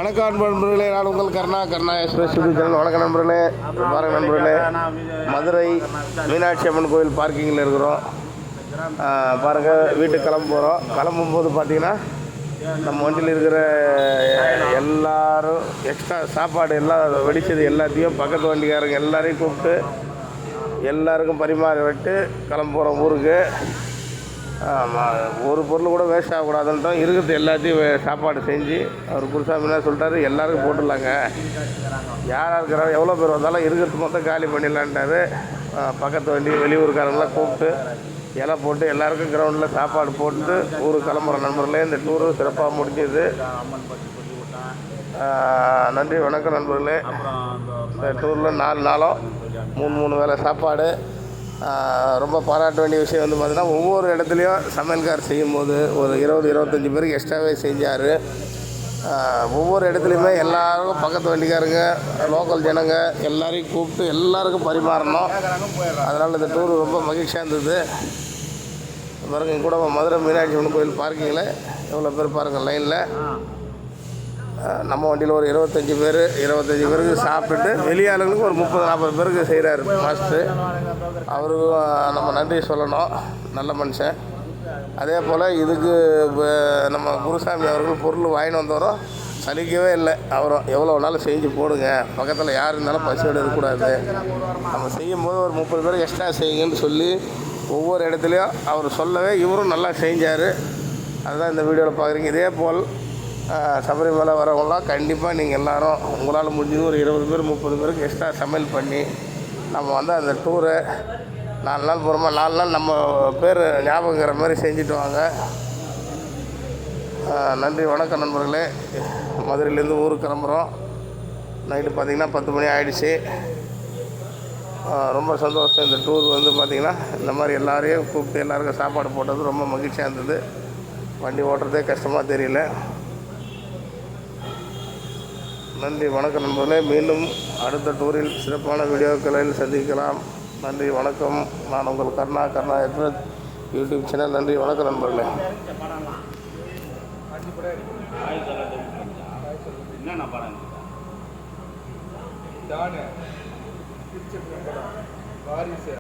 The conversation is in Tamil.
வணக்கம் நண்பர்களே, நான் உங்கள் கர்ணா எக்ஸ்பிரஸ் யூடியூப் சேனல். வணக்கம் நண்பர்களே, பாருங்கள் நண்பர்களே, மதுரை மீனாட்சி அம்மன் கோயில் பார்க்கிங்கில் இருக்கிறோம். பாருங்கள், வீட்டுக்கு கிளம்பும்போது பார்த்தீங்கன்னா நம்ம வண்டியில் இருக்கிற எல்லோரும் எக்ஸ்ட்ரா சாப்பாடு எல்லாம் வெடித்தது எல்லாத்தையும் பக்கத்து வண்டிக்காரங்க எல்லாரையும் கூப்பிட்டு எல்லாருக்கும் பரிமாறி விட்டு கிளம்புறோம் ஊருக்கு. ஒரு பொருள் கூட வேஸ்ட் ஆகக்கூடாதுன்ட்டோம். இருக்கிறது எல்லாத்தையும் சாப்பாடு செஞ்சு அவர் குருசாமி என்ன சொல்லிட்டாரு, எல்லாருக்கும் போட்டுடலாங்க, யாராக இருக்கிறாங்க எவ்வளோ பேர் வந்தாலும் இருக்கிறது மொத்தம் காலி பண்ணிடலான்ட்டாரு. பக்கத்து வண்டி வெளியூருக்காரங்களாம் கூப்பிட்டு இலை போட்டு எல்லாருக்கும் கிரவுண்டில் சாப்பாடு போட்டு ஊருக்கு கிளம்புற நண்பர்களே. இந்த டூரு சிறப்பாக முடிஞ்சது. நன்றி, வணக்கம் நண்பர்களே. இந்த டூரில் 4 நாளும் 3 வேளை சாப்பாடு. ரொம்ப பாராட்ட வேண்டிய விஷயம் வந்து பார்த்தீங்கன்னா, ஒவ்வொரு இடத்துலையும் சமையல்கார் செய்யும்போது ஒரு 20-25 பேருக்கு எக்ஸ்ட்ராவே செஞ்சார். ஒவ்வொரு இடத்துலையுமே எல்லாருக்கும் பக்கத்து வண்டிக்காரங்க லோக்கல் ஜனங்க எல்லாரையும் கூப்பிட்டு எல்லாருக்கும் பரிமாறணும். அதனால் இந்த டூர் ரொம்ப மகிழ்ச்சியாக இருந்தது. பாருங்கள், கூட மதுரை மீனாட்சி அம்மன் கோயில் பார்க்கிங்கில் எவ்வளோ பேர் பாருங்கள் லைனில். நம்ம வண்டியில் ஒரு 25 பேருக்கு சாப்பிட்டுட்டு வெளியாளுங்களுக்கு ஒரு 30-40 பேருக்கு செய்கிறாரு மாஸ்டர். அவருக்கும் நம்ம நன்றி சொல்லணும், நல்ல மனுஷன். அதே போல் இதுக்கு நம்ம குருசாமி அவர்கள் பொருள் வாங்கிட்டு வந்தவரும் சலிக்கவே இல்லை. அவரும் எவ்வளோ வேணாலும் செஞ்சு போடுங்க, பக்கத்தில் யார் இருந்தாலும் பசியோடு இருக்கக்கூடாது, நம்ம செய்யும் போது ஒரு 30 பேருக்கு எக்ஸ்ட்ரா செய்யுங்கன்னு சொல்லி ஒவ்வொரு இடத்துலையும் அவர் சொல்லவே இவரும் நல்லா செஞ்சார். அதுதான் இந்த வீடியோவில் பார்க்குறீங்க. இதே போல் சபரிமலை வரவங்களாம் கண்டிப்பாக நீங்கள் எல்லோரும் உங்களால் முடிஞ்சது ஒரு 20 பேர் 30 பேருக்கு எக்ஸ்ட்ரா சமையல் பண்ணி நம்ம வந்து அந்த டூரை 4 நாள் போகிறோமா, 4 நாள் நம்ம பேர் ஞாபகங்கிற மாதிரி செஞ்சுட்டு வாங்க. நன்றி, வணக்கம் நண்பர்களே. மதுரையிலேருந்து ஊருக்கு கிளம்புறோம். நைட்டு பார்த்திங்கன்னா 10 மணி ஆகிடுச்சு. ரொம்ப சந்தோஷம். இந்த டூர் வந்து பார்த்திங்கன்னா இந்த மாதிரி எல்லாரையும் கூப்பிட்டு எல்லாருக்கும் சாப்பாடு போட்டது ரொம்ப மகிழ்ச்சியாக இருந்தது. வண்டி ஓட்டுறதே கஷ்டமாக தெரியல. நன்றி, வணக்கம் நண்பர்களே. மீண்டும் அடுத்த டூரில் சிறப்பான வீடியோக்களில் சந்திக்கலாம். நன்றி, வணக்கம். நான் உங்கள் கர்ணா எக்ஸ்பிரஸ் யூடியூப் சேனல். நன்றி, வணக்கம் நண்பர்களே.